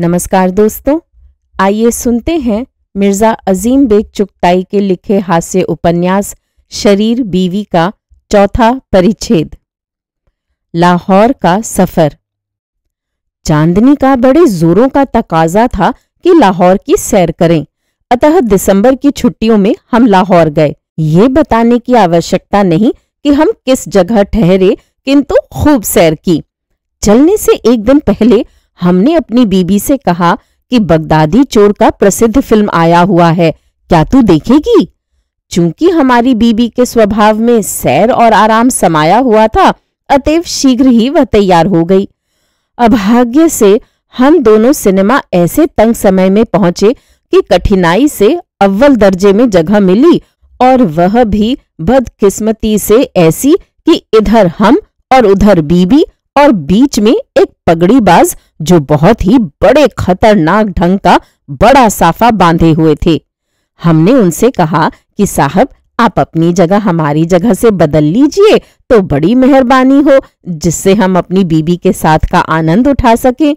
नमस्कार दोस्तों, आइए सुनते हैं मिर्जा अजीम बेग चुगताई के लिखे हास्य उपन्यास शरीर बीवी का चौथा परिच्छेद। लाहौर का सफर। चांदनी का बड़े जोरों का तकाजा था कि लाहौर की सैर करें, अतः दिसंबर की छुट्टियों में हम लाहौर गए। ये बताने की आवश्यकता नहीं कि हम किस जगह ठहरे, किंतु खूब सैर की। चलने से एक दिन पहले हमने अपनी बीबी से कहा कि बगदादी चोर का प्रसिद्ध फिल्म आया हुआ है, क्या तू देखेगी? चूंकि हमारी बीबी के स्वभाव में सैर और आराम समाया हुआ था, अतएव शीघ्र ही वह तैयार हो गई। अभाग्य से हम दोनों सिनेमा ऐसे तंग समय में पहुंचे कि कठिनाई से अव्वल दर्जे में जगह मिली, और वह भी बदकिस्मती से ऐसी कि इधर हम और उधर बीबी और बीच में एक पगड़ीबाज जो बहुत ही बड़े खतरनाक ढंग का बड़ा साफा बांधे हुए थे। हमने उनसे कहा कि साहब, आप अपनी जगह हमारी जगह से बदल लीजिए तो बड़ी मेहरबानी हो, जिससे हम अपनी बीबी के साथ का आनंद उठा सकें।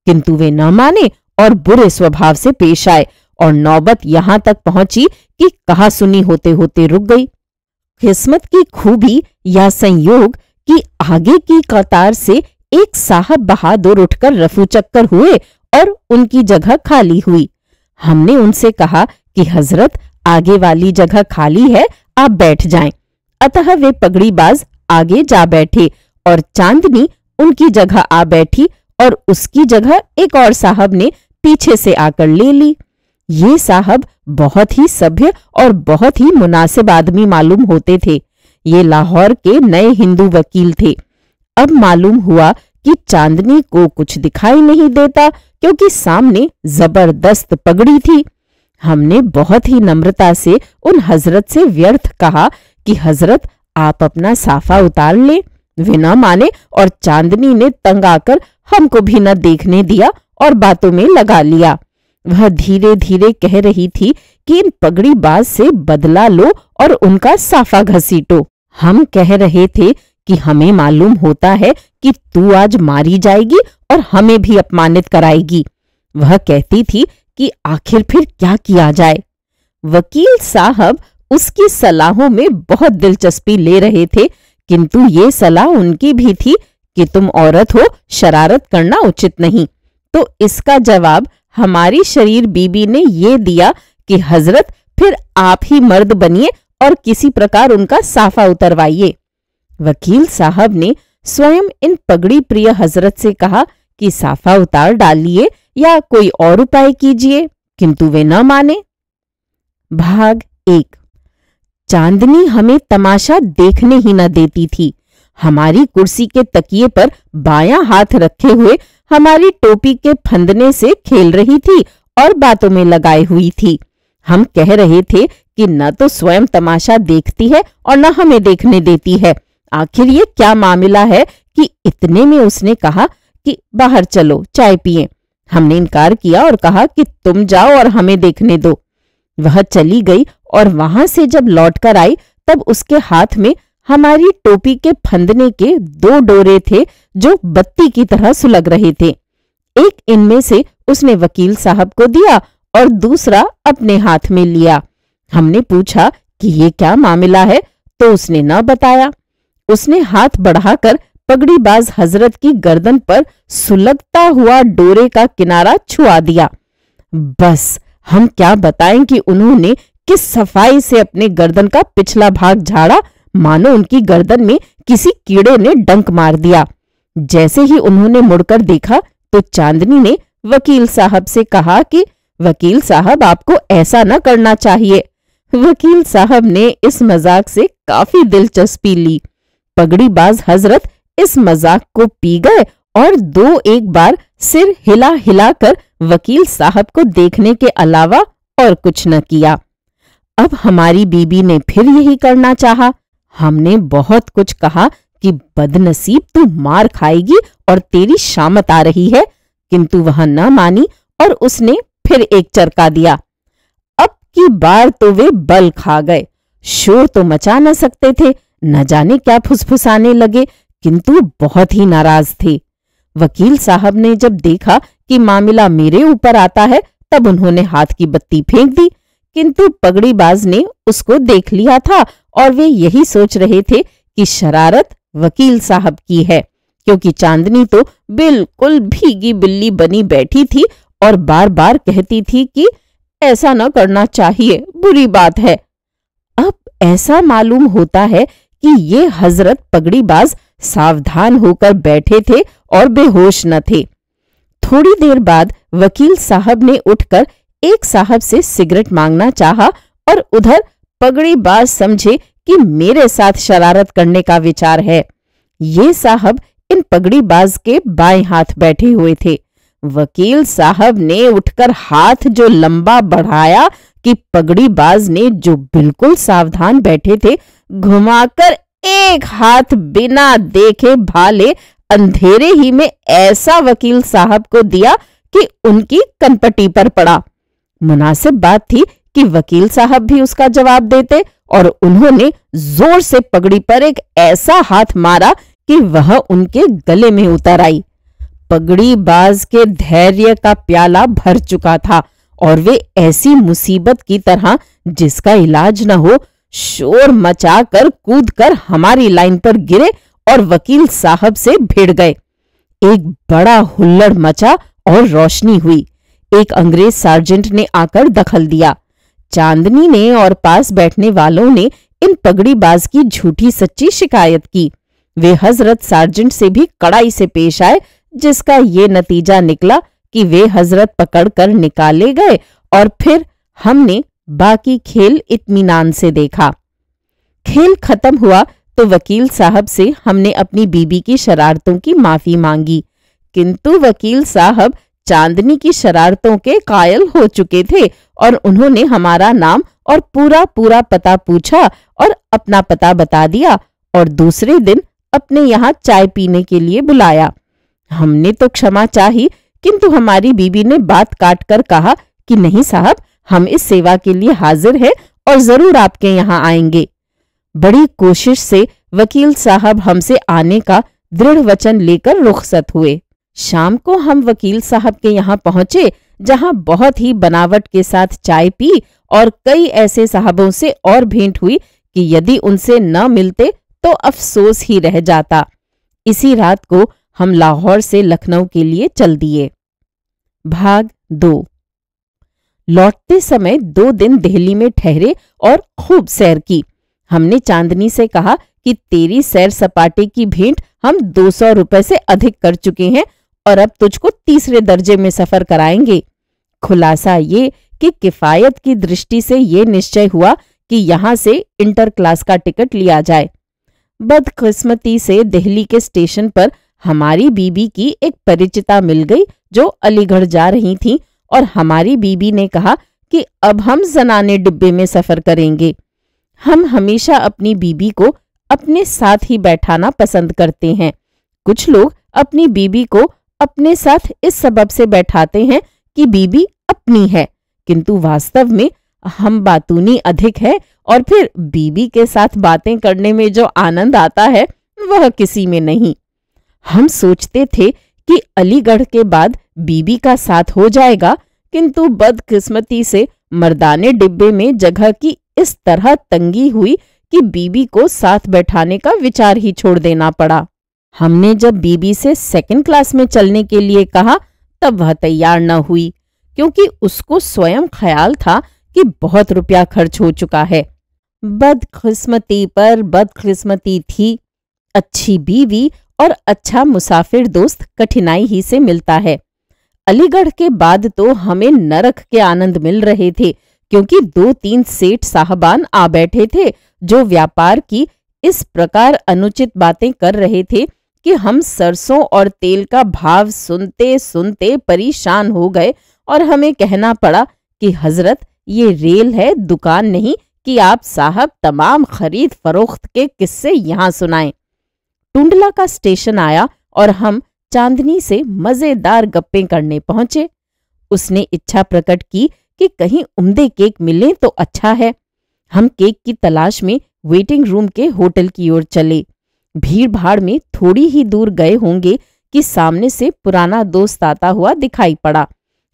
किंतु वे न माने और बुरे स्वभाव से पेश आए, और नौबत यहां तक पहुंची कि कहा सुनी होते होते रुक गई। किस्मत की खूबी या संयोग कि आगे की कतार से एक साहब बहादुर उठकर रफू चक्कर हुए और उनकी जगह खाली हुई। हमने उनसे कहा कि हजरत, आगे वाली जगह खाली है, आप बैठ जाएं। अतः वे पगड़ीबाज आगे जा बैठे और चांदनी उनकी जगह आ बैठी, और उसकी जगह एक और साहब ने पीछे से आकर ले ली। ये साहब बहुत ही सभ्य और बहुत ही मुनासिब आदमी मालूम होते थे। ये लाहौर के नए हिंदू वकील थे। अब मालूम हुआ कि चांदनी को कुछ दिखाई नहीं देता, क्योंकि सामने जबरदस्त पगड़ी थी। हमने बहुत ही नम्रता से उन हजरत से व्यर्थ कहा कि हजरत, आप अपना साफा उतार लें। वे न माने और चांदनी ने तंग आकर हमको भी न देखने दिया और बातों में लगा लिया। वह धीरे धीरे कह रही थी कि इन पगड़ीबाज से बदला लो और उनका साफा घसीटो। हम कह रहे थे कि हमें मालूम होता है कि तू आज मारी जाएगी और हमें भी अपमानित कराएगी। वह कहती थी कि आखिर फिर क्या किया जाए। वकील साहब उसकी सलाहों में बहुत दिलचस्पी ले रहे थे, किंतु ये सलाह उनकी भी थी कि तुम औरत हो, शरारत करना उचित नहीं। तो इसका जवाब हमारी शरीर बीबी ने ये दिया कि हजरत, फिर आप ही मर्द बनिए और किसी प्रकार उनका साफा उतरवाइए। वकील साहब ने स्वयं इन पगड़ी प्रिय हजरत से कहा कि साफा उतार डालिए या कोई और उपाय कीजिए, किंतु वे न माने। भाग 1। चांदनी हमें तमाशा देखने ही न देती थी। हमारी कुर्सी के तकिए पर बायां हाथ रखे हुए हमारी टोपी के फंदने से खेल रही थी और बातों में लगाई हुई थी। हम कह रहे थे कि न तो स्वयं तमाशा देखती है और न हमें देखने देती है। आखिर ये क्या मामला है कि इतने में उसने कहा कि बाहर चलो, चाय पिएं। हमने इनकार किया और कहा कि तुम जाओ और हमें देखने दो। वह चली गई और वहां से जब लौटकर आई तब उसके हाथ में हमारी टोपी के फंदने के 2 डोरे थे जो बत्ती की तरह सुलग रहे थे। एक इनमें से उसने वकील साहब को दिया और दूसरा अपने हाथ में लिया। हमने पूछा कि ये क्या मामला है, तो उसने न बताया। उसने हाथ बढ़ाकर पगड़ीबाज हजरत की गर्दन पर सुलगता हुआ डोरे का किनारा छुआ दिया। बस हम क्या बताएं कि उन्होंने किस सफाई से अपने गर्दन का पिछला भाग झाड़ा, मानो उनकी गर्दन में किसी कीड़े ने डंक मार दिया। जैसे ही उन्होंने मुड़कर देखा तो चांदनी ने वकील साहब से कहा कि वकील साहब, आपको ऐसा न करना चाहिए। वकील साहब ने इस मजाक से काफी दिलचस्पी ली। पगड़ीबाज हजरत इस मजाक को पी गए और 2-1 बार सिर हिला हिलाकर वकील साहब को देखने के अलावा और कुछ न किया। अब हमारी बीबी ने फिर यही करना चाहा। हमने बहुत कुछ कहा कि बदनसीब, तू मार खाएगी और तेरी शामत आ रही है, किंतु वह न मानी और उसने फिर एक चरका दिया। अब की बार तो वे बल खा गए। शोर तो मचा न सकते थे, न जाने क्या फुसफुसाने लगे, किंतु बहुत ही नाराज थे। वकील साहब ने जब देखा कि मामला मेरे ऊपर आता है, तब उन्होंने हाथ की बत्ती फेंक दी। किंतु पगड़ीबाज ने उसको देख लिया था और वे यही सोच रहे थे कि शरारत वकील साहब की है, क्योंकि चांदनी तो बिल्कुल भीगी बिल्ली बनी बैठी थी और बार बार कहती थी कि ऐसा न करना चाहिए, बुरी बात है। अब ऐसा मालूम होता है कि ये हजरत पगड़ीबाज सावधान होकर बैठे थे और बेहोश न थे। थोड़ी देर बाद वकील साहब ने उठकर एक साहब से सिगरेट मांगना चाहा और उधर पगड़ीबाज समझे कि मेरे साथ शरारत करने का विचार है। ये साहब इन पगड़ीबाज के बाएं हाथ बैठे हुए थे। वकील साहब ने उठकर हाथ जो लंबा बढ़ाया कि पगड़ीबाज ने, जो बिल्कुल सावधान बैठे थे, घुमाकर एक हाथ बिना देखे भाले अंधेरे ही में ऐसा वकील साहब को दिया कि उनकी कनपटी पर पड़ा। मुनासिब बात थी कि वकील साहब भी उसका जवाब देते और उन्होंने जोर से पगड़ी पर एक ऐसा हाथ मारा कि वह उनके गले में उतर आई। पगड़ीबाज के धैर्य का प्याला भर चुका था और वे ऐसी मुसीबत की तरह जिसका इलाज न हो, शोर मचाकर कूदकर हमारी लाइन पर गिरे और वकील साहब से भिड़ गए। एक बड़ा हुल्लड़ मचा और रोशनी हुई। एक अंग्रेज सार्जेंट ने आकर दखल दिया। चांदनी ने और पास बैठने वालों ने इन पगड़ीबाज की झूठी सच्ची शिकायत की। वे हजरत सार्जेंट से भी कड़ाई से पेश आए, जिसका ये नतीजा निकला कि वे हजरत पकड़कर निकाले गए और फिर हमने बाकी खेल इत्मीनान से देखा। खेल खत्म हुआ तो वकील साहब से हमने अपनी बीबी की शरारतों की माफी मांगी, किंतु वकील साहब चांदनी की शरारतों के कायल हो चुके थे और उन्होंने हमारा नाम और पूरा पूरा पता पूछा और अपना पता बता दिया और दूसरे दिन अपने यहाँ चाय पीने के लिए बुलाया। हमने तो क्षमा चाही, किंतु हमारी बीबी ने बात काट कर कहा कि नहीं साहब, हम इस सेवा के लिए हाजिर हैं और जरूर आपके यहाँ आएंगे। बड़ी कोशिश से वकील साहब हमसे आने का दृढ़ वचन लेकर रुखसत हुए। शाम को हम वकील साहब के यहाँ पहुंचे, जहां बहुत ही बनावट के साथ चाय पी और कई ऐसे साहबों से और भेंट हुई कि यदि उनसे न मिलते तो अफसोस ही रह जाता। इसी रात को हम लाहौर से लखनऊ के लिए चल दिए। भाग 2। लौटते समय 2 दिन दिल्ली में ठहरे और खूब सैर की। हमने चांदनी से कहा कि तेरी सैर सपाटे की भेंट हम 200 रुपए से अधिक कर चुके हैं और अब तुझको तीसरे दर्जे में सफर कराएंगे। खुलासा ये कि किफायत की दृष्टि से ये निश्चय हुआ कि यहाँ से इंटर क्लास का टिकट लिया जाए। बदकिस्मती से दिल्ली के स्टेशन पर हमारी बीबी की एक परिचिता मिल गई जो अलीगढ़ जा रही थी और हमारी बीबी ने कहा कि अब हम जनाने डिब्बे में सफर करेंगे। हम हमेशा अपनी बीबी को अपने साथ ही बैठाना पसंद करते हैं। कुछ लोग अपनी बीबी को अपने साथ इस सबब से बैठाते हैं कि बीबी अपनी है, किंतु वास्तव में हम बातूनी अधिक है और फिर बीबी के साथ बातें करने में जो आनंद आता है वह किसी में नहीं। हम सोचते थे कि अलीगढ़ के बाद बीबी का साथ हो जाएगा, किंतु बदकिस्मती से मर्दाने डिब्बे में जगह की इस तरह तंगी हुई कि बीबी को साथ बैठाने का विचार ही छोड़ देना पड़ा। हमने जब बीबी से सेकंड क्लास में चलने के लिए कहा तब वह तैयार न हुई, क्योंकि उसको स्वयं ख्याल था कि बहुत रुपया खर्च हो चुका है। बदकिस्मती पर बदकिस्मती थी। अच्छी बीवी और अच्छा मुसाफिर दोस्त कठिनाई ही से मिलता है। अलीगढ़ के बाद तो हमें नरक के आनंद मिल रहे थे, क्योंकि 2-3 सेठ साहबान आ बैठे थे जो व्यापार की इस प्रकार अनुचित बातें कर रहे थे कि हम सरसों और तेल का भाव सुनते सुनते परेशान हो गए और हमें कहना पड़ा कि हजरत ये रेल है, दुकान नहीं कि आप साहब तमाम खरीद फरोख्त के किस्से यहाँ सुनाएं। टुंडला का स्टेशन आया और हम चांदनी से मजेदार गप्पें करने पहुंचे। उसने इच्छा प्रकट की कि कहीं उम्दे केक मिले तो अच्छा है। हम केक की तलाश में वेटिंग रूम के होटल की ओर चले। भीड़ भाड़ में थोड़ी ही दूर गए होंगे कि सामने से पुराना दोस्त आता हुआ दिखाई पड़ा।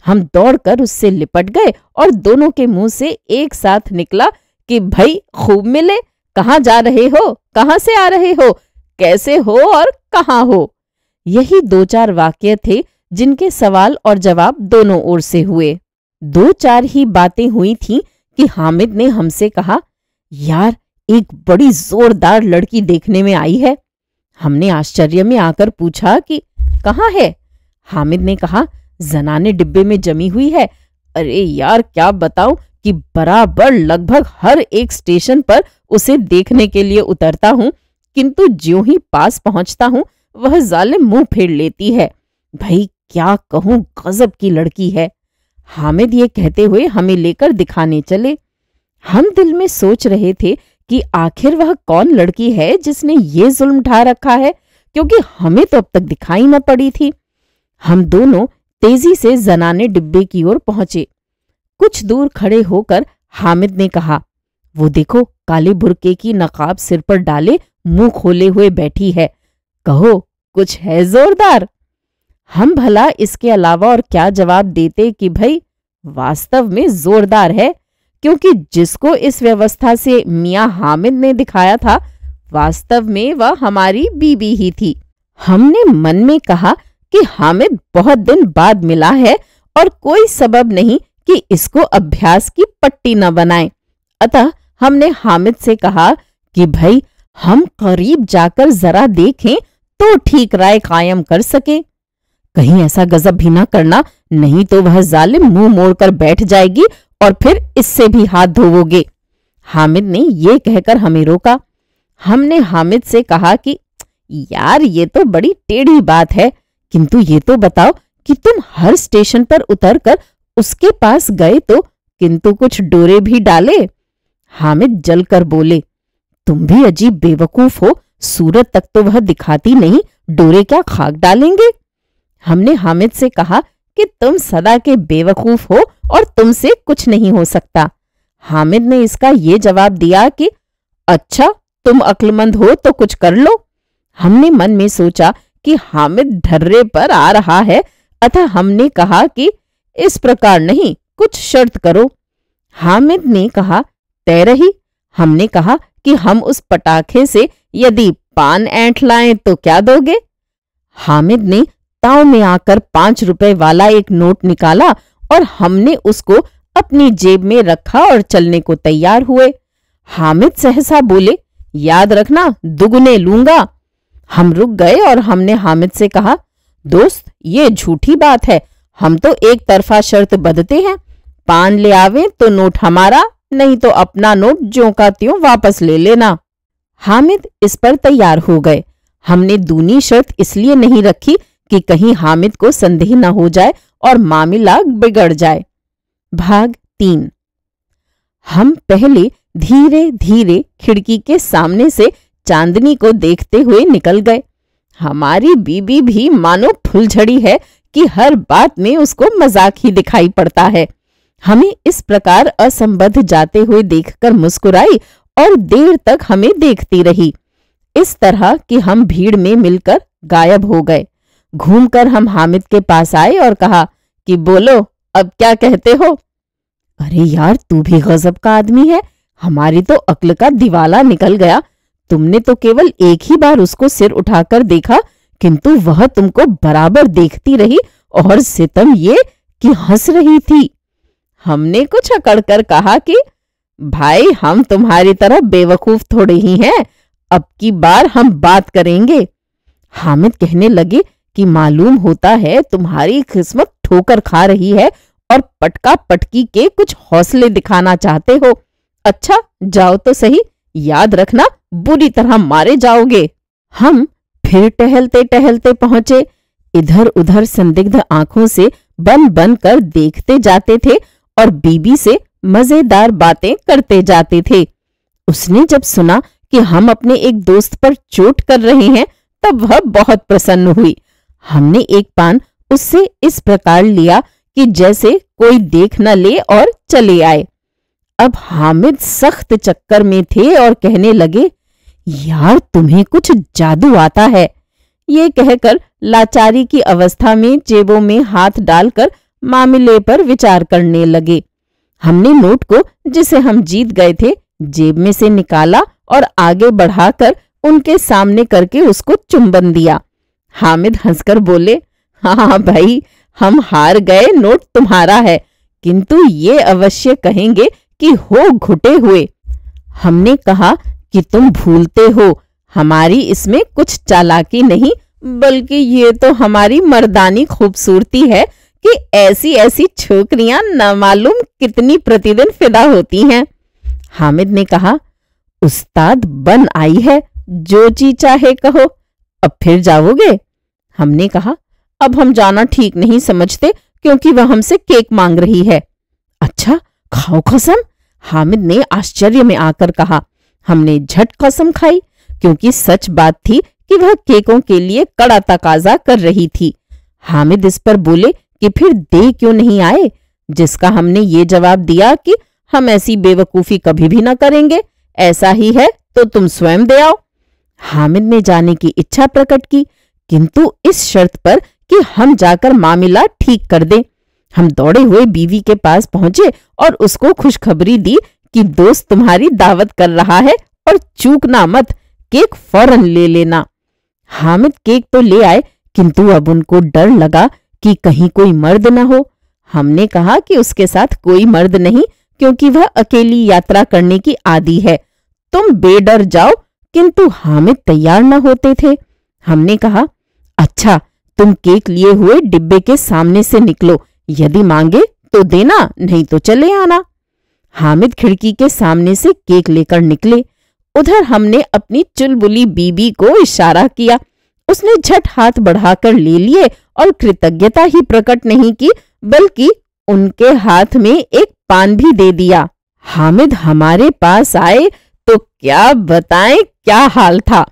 हम दौड़कर उससे लिपट गए और दोनों के मुंह से एक साथ निकला कि भाई खूब मिले, कहाँ जा रहे हो, कहाँ से आ रहे हो, कैसे हो और कहाँ हो। यही 2-4 वाक्य थे जिनके सवाल और जवाब दोनों ओर से हुए। 2-4 ही बातें हुई थीं कि हामिद ने हमसे कहा, यार एक बड़ी जोरदार लड़की देखने में आई है। हमने आश्चर्य में आकर पूछा कि कहाँ है। हामिद ने कहा, जनाने डिब्बे में जमी हुई है। अरे यार क्या बताऊं कि बराबर लगभग हर एक स्टेशन पर उसे देखने के लिए उतरता हूं, किंतु ज्यों ही पास पहुंचता हूं वह जालिम मुंह फेर लेती है। भाई क्या कहूं, गजब की लड़की है। हामिद ये कहते हुए हमें लेकर दिखाने चले। हम दिल में सोच रहे थे कि आखिर वह कौन लड़की है जिसने ये जुल्म ढा रखा है, क्योंकि हमें तो अब तक दिखाई न पड़ी थी। हम दोनों तेजी से जनाने डिब्बे की ओर पहुंचे। कुछ दूर खड़े होकर हामिद ने कहा, वो देखो काले बुर्के की नकाब सिर पर डाले मुंह खोले हुए बैठी है, कहो कुछ है जोरदार। हम भला इसके अलावा और क्या जवाब देते कि भाई वास्तव में जोरदार है, क्योंकि जिसको इस व्यवस्था से मियां हामिद ने दिखाया था वास्तव में वह हमारी बीबी ही थी। हमने मन में कहा कि हामिद बहुत दिन बाद मिला है और कोई सबब नहीं कि इसको अभ्यास की पट्टी न बनाए। अतः हमने हामिद से कहा कि भाई हम करीब जाकर जरा देखें तो ठीक राय कायम कर सके। कहीं ऐसा गजब भी ना करना, नहीं तो वह जालिम मुंह मोड़कर बैठ जाएगी और फिर इससे भी हाथ धोवोगे। हामिद ने ये कहकर हमें रोका। हमने हामिद से कहा कि यार ये तो बड़ी टेढ़ी बात है, किंतु ये तो बताओ कि तुम हर स्टेशन पर उतरकर उसके पास गए तो किंतु कुछ डोरे भी डाले। हामिद जलकर बोले, तुम भी अजीब बेवकूफ हो, सूरत तक तो वह दिखाती नहीं, डोरे क्या खाक डालेंगे। हमने हामिद से कहा कि तुम सदा के बेवकूफ हो और तुमसे कुछ नहीं हो सकता। हामिद ने इसका ये जवाब दिया कि अच्छा तुम अक्लमंद हो तो कुछ कर लो। हमने मन में सोचा कि हामिद ढर्रे पर आ रहा है, अतः हमने कहा कि इस प्रकार नहीं, कुछ शर्त करो। हामिद ने कहा, तय रही। हमने कहा कि हम उस पटाखे से यदि पान ऐंठ लाएं तो क्या दोगे। हामिद ने ताव में आकर 5 रुपए वाला एक नोट निकाला और हमने उसको अपनी जेब में रखा और चलने को तैयार हुए। हामिद सहसा बोले, याद रखना दुगने लूंगा। हम रुक गए और हमने हामिद से कहा, दोस्त ये झूठी बात है, हम तो एक तरफा शर्त बंधते हैं, पान ले आवे तो नोट हमारा, नहीं तो अपना नोट ज्यों का त्यों वापस ले लेना। हामिद इस पर तैयार हो गए। हमने दूनी शर्त इसलिए नहीं रखी कि कहीं हामिद को संदेह न हो जाए और मामला बिगड़ जाए। भाग 3। हम पहले धीरे धीरे खिड़की के सामने से चांदनी को देखते हुए निकल गए। हमारी बीबी भी मानो फुलझड़ी है कि हर बात में उसको मजाक ही दिखाई पड़ता है। हमें इस प्रकार असंबद्ध जाते हुए देखकर मुस्कुराई और देर तक हमें देखती रही। इस तरह कि हम भीड़ में मिलकर गायब हो गए। घूमकर हम हामिद के पास आए और कहा कि बोलो अब क्या कहते हो। अरे यार तू भी गजब का आदमी है, हमारी तो अक्ल का दिवाला निकल गया। तुमने तो केवल एक ही बार उसको सिर उठाकर देखा, किंतु वह तुमको बराबर देखती रही और सितम ये कि हंस रही थी। हमने कुछ अकड़कर कहा कि भाई हम तुम्हारी तरह बेवकूफ थोड़े ही हैं, अब की बार हम बात करेंगे। हामिद कहने लगे कि मालूम होता है तुम्हारी किस्मत ठोकर खा रही है और पटका पटकी के कुछ हौसले दिखाना चाहते हो। अच्छा जाओ तो सही, याद रखना बुरी तरह मारे जाओगे। हम फिर टहलते टहलते पहुंचे। इधर उधर संदिग्ध आंखों से बन बन कर देखते जाते थे और बीबी से मजेदार बातें करते जाते थे। उसने जब सुना कि हम अपने एक दोस्त पर चोट कर रहे हैं तब वह बहुत प्रसन्न हुई। हमने एक पान उससे इस प्रकार लिया कि जैसे कोई देख न ले और चले आए। अब हामिद सख्त चक्कर में थे और कहने लगे, यार तुम्हें कुछ जादू आता है। ये कहकर लाचारी की अवस्था में जेबों में हाथ डालकर मामले पर विचार करने लगे। हमने नोट को, जिसे हम जीत गए थे, जेब में से निकाला और आगे बढ़ाकर उनके सामने करके उसको चुंबन दिया। हामिद हंसकर बोले, हाँ भाई, हम हार गए, नोट तुम्हारा है, किंतु ये अवश्य कहेंगे कि हो घुटे हुए। हमने कहा कि तुम भूलते हो, हमारी इसमें कुछ चालाकी नहीं, बल्कि ये तो हमारी मर्दानी खूबसूरती है कि ऐसी ऐसी छोकरियां न मालूम कितनी प्रतिदिन फिदा होती हैं। हामिद ने कहा, उस्ताद बन आई है, जो जी चाहे कहो, अब फिर जाओगे? हमने कहा, अब हम जाना ठीक नहीं समझते, क्योंकि वह हमसे केक मांग रही है। अच्छा, खाओ कसम, हामिद ने आश्चर्य में आकर कहा। हमने झट कसम खाई, क्योंकि सच बात थी कि वह केकों के लिए कड़ा तकाजा कर रही थी। हामिद इस पर बोले कि फिर दे क्यों नहीं आए, जिसका हमने ये जवाब दिया कि हम ऐसी बेवकूफी कभी भी न करेंगे, ऐसा ही है तो तुम स्वयं दे आओ। हामिद ने जाने की इच्छा प्रकट की, किंतु इस शर्त पर कि हम जाकर मामला ठीक कर दें। हम दौड़े हुए बीवी के पास पहुंचे और उसको खुशखबरी दी कि दोस्त तुम्हारी दावत कर रहा है और चूकना मत, केक फौरन ले लेना। हामिद केक तो ले आए, किंतु अब उनको डर लगा कि कहीं कोई मर्द न हो। हमने कहा कि उसके साथ कोई मर्द नहीं, क्योंकि वह अकेली यात्रा करने की आदी है, तुम बेडर जाओ, किंतु हामिद तैयार न होते थे। हमने कहा, अच्छा, तुम केक लिए हुए डिब्बे के सामने से निकलो, यदि मांगे तो देना, नहीं तो चले आना। हामिद खिड़की के सामने से केक लेकर निकले। उधर हमने अपनी चुलबुली बीबी को इशारा किया, उसने झट हाथ बढ़ाकर ले लिए और कृतज्ञता ही प्रकट नहीं की, बल्कि उनके हाथ में एक पान भी दे दिया। हामिद हमारे पास आए तो क्या बताएं क्या हाल था।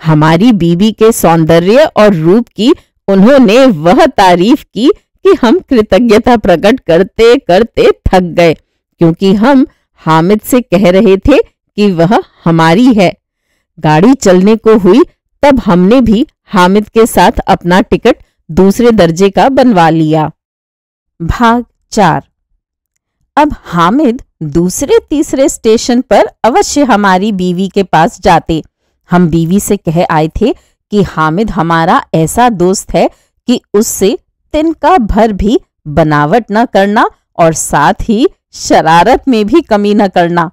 हमारी बीबी के सौंदर्य और रूप की उन्होंने वह तारीफ की कि हम कृतज्ञता प्रकट करते करते थक गए, क्योंकि हम हामिद से कह रहे थे कि वह हमारी है। गाड़ी चलने को हुई तब हमने भी हामिद के साथ अपना टिकट दूसरे दर्जे का बनवा लिया। भाग 4। अब हामिद दूसरे तीसरे स्टेशन पर अवश्य हमारी बीवी के पास जाते। हम बीवी से कह आए थे कि हामिद हमारा ऐसा दोस्त है कि उससे तिनका भर भी बनावट न करना और साथ ही शरारत में भी कमी न करना।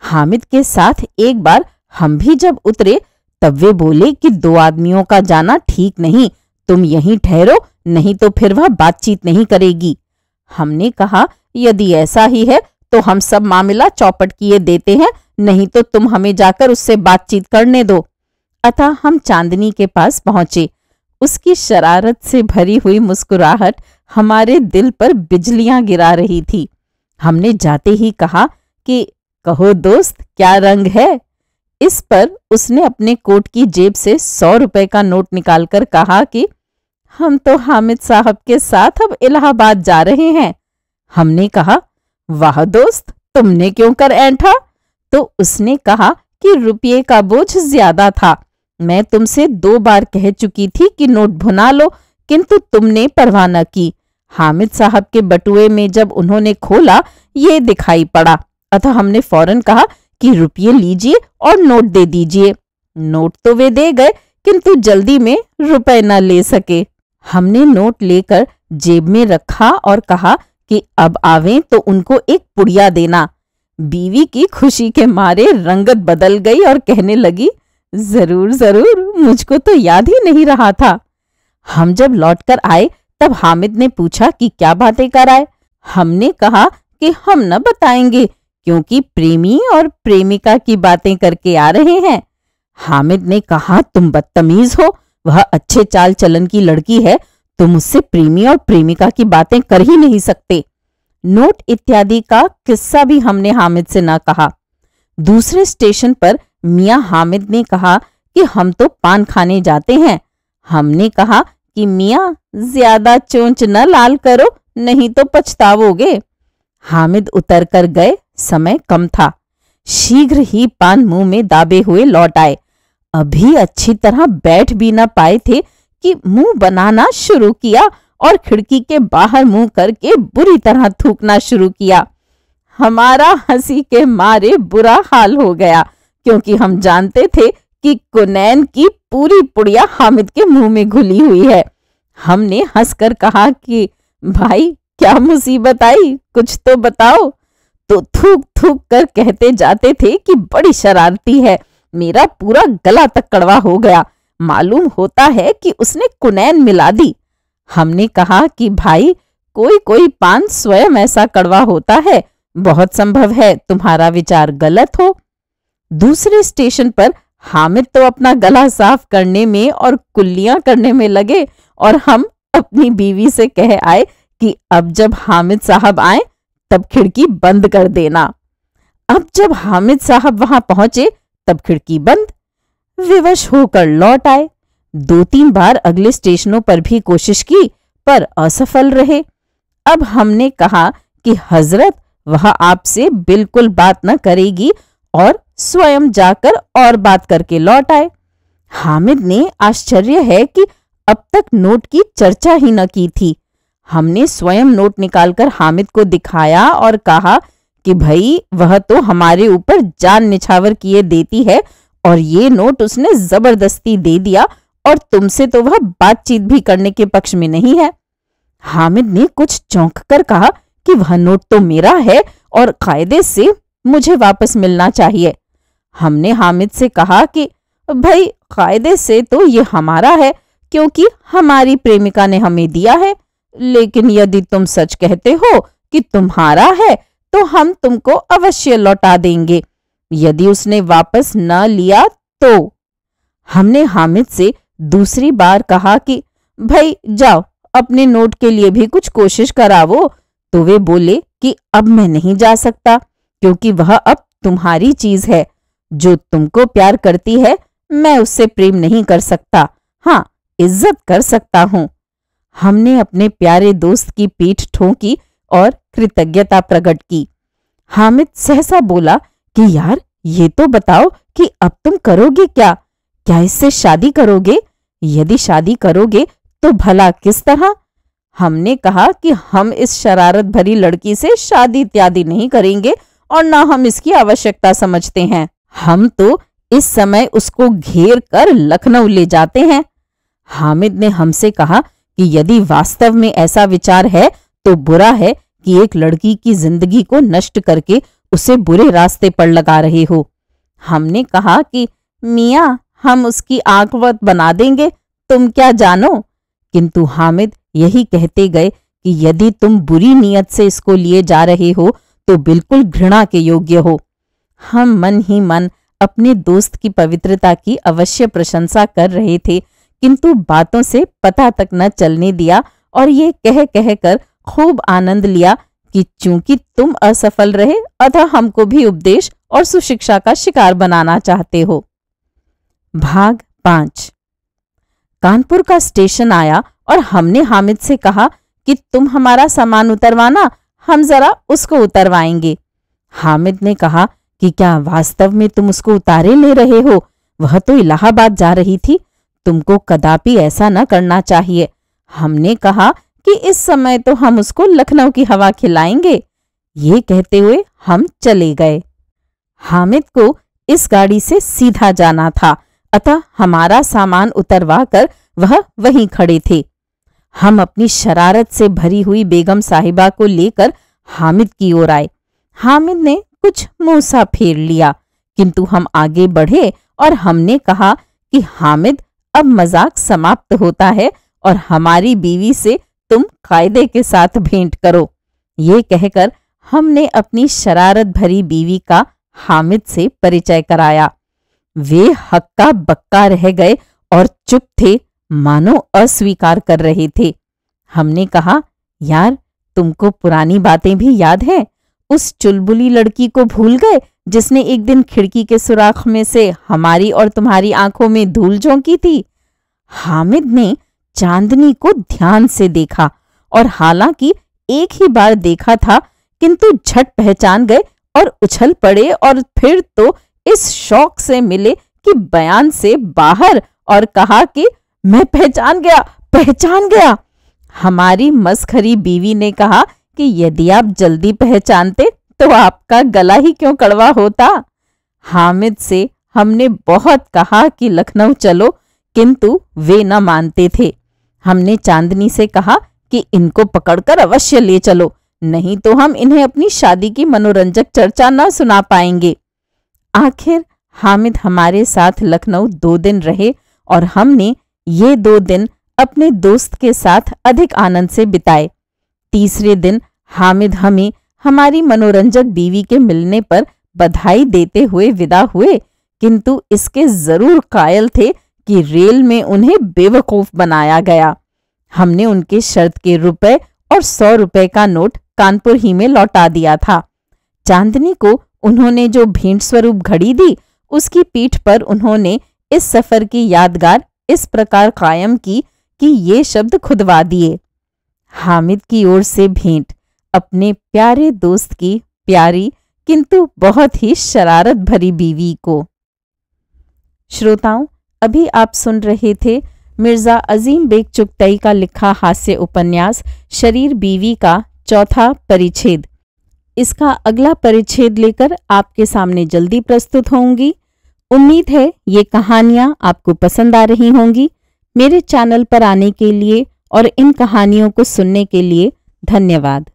हामिद के साथ एक बार हम भी जब उतरे तब वे बोले कि 2 आदमियों का जाना ठीक नहीं, तुम यहीं ठहरो, नहीं तो फिर वह बातचीत नहीं करेगी। हमने कहा, यदि ऐसा ही है तो हम सब मामला चौपट किए देते हैं, नहीं तो तुम हमें जाकर उससे बातचीत करने दो। अतः हम चांदनी के पास पहुंचे। उसकी शरारत से भरी हुई मुस्कुराहट हमारे दिल पर बिजलियां गिरा रही थी। हमने जाते ही कहा कि कहो दोस्त, क्या रंग है? इस पर उसने अपने कोट की जेब से 100 रुपए का नोट निकालकर कहा कि हम तो हामिद साहब के साथ अब इलाहाबाद जा रहे हैं। हमने कहा, वाह दोस्त, तुमने क्यों कर ऐंठा? तो उसने कहा कि रुपये का बोझ ज्यादा था, मैं तुमसे 2 बार कह चुकी थी कि नोट भुना लो, किंतु तुमने परवाह न की। हामिद साहब के बटुए में जब उन्होंने खोला ये दिखाई पड़ा, अतः हमने फौरन कहा कि रुपये लीजिए और नोट दे दीजिए। नोट तो वे दे गए, किंतु जल्दी में रुपए न ले सके। हमने नोट लेकर जेब में रखा और कहा कि अब आवें तो उनको एक पुड़िया देना। बीवी की खुशी के मारे रंगत बदल गई और कहने लगी, जरूर जरूर, मुझको तो याद ही नहीं रहा था। हम जब लौटकर आए तब हामिद ने पूछा कि क्या बातें कर आए। हमने कहा कि हम न बताएंगे, क्योंकि प्रेमी और प्रेमिका की बातें करके आ रहे हैं। हामिद ने कहा, तुम बदतमीज हो, वह अच्छे चाल चलन की लड़की है, तुम उससे प्रेमी और प्रेमिका की बातें कर ही नहीं सकते। नोट इत्यादि का किस्सा भी हमने हामिद से न कहा। दूसरे स्टेशन पर मियां हामिद ने कहा कि हम तो पान खाने जाते हैं। हमने कहा कि मियां ज्यादा चोंच न लाल करो, नहीं तो पछतावोगे। हामिद उतर कर गए, समय कम था। शीघ्र ही पान मुंह में दाबे हुए लौट आए। अभी अच्छी तरह बैठ भी न पाए थे कि मुंह बनाना शुरू किया और खिड़की के बाहर मुंह करके बुरी तरह थूकना शुरू किया। हमारा हंसी के मारे बुरा हाल हो गया, क्योंकि हम जानते थे कि कुनैन की पूरी पुड़िया हामिद के मुंह में घुली हुई है। हमने हंसकर कहा कि भाई क्या मुसीबत आई, कुछ तो बताओ। तो थूक थूक कर कहते जाते थे कि बड़ी शरारती है, मेरा पूरा गला तक कड़वा हो गया, मालूम होता है कि उसने कुनैन मिला दी। हमने कहा कि भाई कोई कोई पान स्वयं ऐसा कड़वा होता है, बहुत संभव है तुम्हारा विचार गलत हो। दूसरे स्टेशन पर हामिद तो अपना गला साफ करने में और कुल्लियां करने में लगे और हम अपनी बीवी से कह आए कि अब जब हामिद साहब आए तब खिड़की बंद कर देना। अब जब हामिद साहब वहां पहुंचे तब खिड़की बंद। विवश होकर लौट आए। 2-3 बार अगले स्टेशनों पर भी कोशिश की पर असफल रहे। अब हमने कहा कि हजरत वह आपसे बिल्कुल बात न करेगी और स्वयं जाकर और बात करके लौट आए। हामिद ने आश्चर्य है कि अब तक नोट की चर्चा ही न की थी। हमने स्वयं नोट निकालकर हामिद को दिखाया और कहा कि भाई वह तो हमारे ऊपर जान निछावर किए देती है और ये नोट उसने जबरदस्ती दे दिया और तुमसे तो वह बातचीत भी करने के पक्ष में नहीं है। हामिद ने कुछ चौंक कर कहा कि वह नोट तो मेरा है और कायदे से मुझे वापस मिलना चाहिए। हमने हामिद से कहा कि भाई कायदे से तो ये हमारा है क्योंकि हमारी प्रेमिका ने हमें दिया है, लेकिन यदि तुम सच कहते हो कि तुम्हारा है तो हम तुमको अवश्य लौटा देंगे, यदि उसने वापस न लिया तो। हमने हामिद से दूसरी बार कहा कि भाई जाओ अपने नोट के लिए भी कुछ कोशिश करावो, तो वे बोले कि अब मैं नहीं जा सकता क्योंकि वह अब तुम्हारी चीज है। जो तुमको प्यार करती है मैं उससे प्रेम नहीं कर सकता, हाँ इज्जत कर सकता हूं। हमने अपने प्यारे दोस्त की पीठ ठोंकी और कृतज्ञता प्रकट की। हामिद सहसा बोला कि यार ये तो बताओ कि अब तुम करोगे क्या? क्या इससे शादी करोगे? यदि शादी करोगे तो भला किस तरह? हमने कहा कि हम इस शरारत भरी लड़की से शादी इत्यादि नहीं करेंगे और ना हम इसकी आवश्यकता समझते हैं। हम तो इस समय उसको घेर कर लखनऊ ले जाते हैं। हामिद ने हमसे कहा कि यदि वास्तव में ऐसा विचार है तो बुरा है कि एक लड़की की जिंदगी को नष्ट करके उसे बुरे रास्ते पर लगा रहे हो। हमने कहा कि मियाँ हम उसकी आंखवत बना देंगे, तुम क्या जानो। किंतु हामिद यही कहते गए कि यदि तुम बुरी नीयत से इसको लिए जा रहे हो तो बिल्कुल घृणा के योग्य हो। हम मन ही मन अपने दोस्त की पवित्रता की अवश्य प्रशंसा कर रहे थे, किंतु बातों से पता तक न चलने दिया और ये कह कह कर खूब आनंद लिया कि चूंकि तुम असफल रहे अतः हमको भी उपदेश और सुशिक्षा का शिकार बनाना चाहते हो। भाग 5। कानपुर का स्टेशन आया और हमने हामिद से कहा कि तुम हमारा सामान उतरवाना, हम जरा उसको उतरवाएंगे। हामिद ने कहा कि क्या वास्तव में तुम उसको उतारे ले रहे हो? वह तो इलाहाबाद जा रही थी, तुमको कदापि ऐसा न करना चाहिए। हमने कहा कि इस समय तो हम उसको लखनऊ की हवा खिलाएंगे। ये कहते हुए हम चले गए। हामिद को इस गाड़ी से सीधा जाना था, अतः हमारा सामान उतरवा कर वह वहीं खड़े थे। हम अपनी शरारत से भरी हुई बेगम साहिबा को लेकर हामिद की ओर आए। हामिद ने कुछ मुंह सा फेर लिया, किंतु हम आगे बढ़े और हमने कहा कि हामिद अब मजाक समाप्त होता है और हमारी बीवी से तुम कायदे के साथ भेंट करो। ये कहकर हमने अपनी शरारत भरी बीवी का हामिद से परिचय कराया। वे हक्का बक्का रह गए और चुप थे, मानो अस्वीकार कर रहे थे। हमने कहा यार तुमको पुरानी बातें भी याद हैं? उस चुलबुली लड़की को भूल गए जिसने एक दिन खिड़की के सुराख में से हमारी और तुम्हारी आंखों में धूल झोंकी थी? हामिद ने चांदनी को ध्यान से देखा और हालांकि एक ही बार देखा था, किंतु झट पहचान गए और उछल पड़े और फिर तो इस शौक से मिले कि बयान से बाहर, और कहा कि मैं पहचान गया। हमारी मस्खरी बीवी ने कहा कि यदि आप जल्दी पहचानते तो आपका गला ही क्यों कड़वा होता। हामिद से हमने बहुत कहा कि लखनऊ चलो, किंतु वे न मानते थे। हमने चांदनी से कहा कि इनको पकड़कर अवश्य ले चलो, नहीं तो हम इन्हें अपनी शादी की मनोरंजक चर्चा न सुना पाएंगे। आखिर हामिद हमारे साथ लखनऊ 2 दिन रहे और हमने ये 2 दिन अपने दोस्त के साथ अधिक आनंद से बिताए। तीसरे दिन हामिद हमें हमारी मनोरंजक बीवी के मिलने पर बधाई देते हुए विदा हुए, किंतु इसके जरूर कायल थे कि रेल में उन्हें बेवकूफ बनाया गया। हमने उनके शर्त के रुपए और 100 रुपए का नोट कानपुर ही में लौटा दिया था। चांदनी को उन्होंने जो भेंट स्वरूप घड़ी दी, उसकी पीठ पर उन्होंने इस सफर की यादगार इस प्रकार कायम की कि ये शब्द खुदवा दिए, हामिद की ओर से भेंट अपने प्यारे दोस्त की प्यारी किंतु बहुत ही शरारत भरी बीवी को। श्रोताओं, अभी आप सुन रहे थे मिर्जा अजीम बेग चुगताई का लिखा हास्य उपन्यास शरीर बीवी का चौथा परिच्छेद। इसका अगला परिच्छेद लेकर आपके सामने जल्दी प्रस्तुत होंगी। उम्मीद है ये कहानियां आपको पसंद आ रही होंगी। मेरे चैनल पर आने के लिए और इन कहानियों को सुनने के लिए धन्यवाद।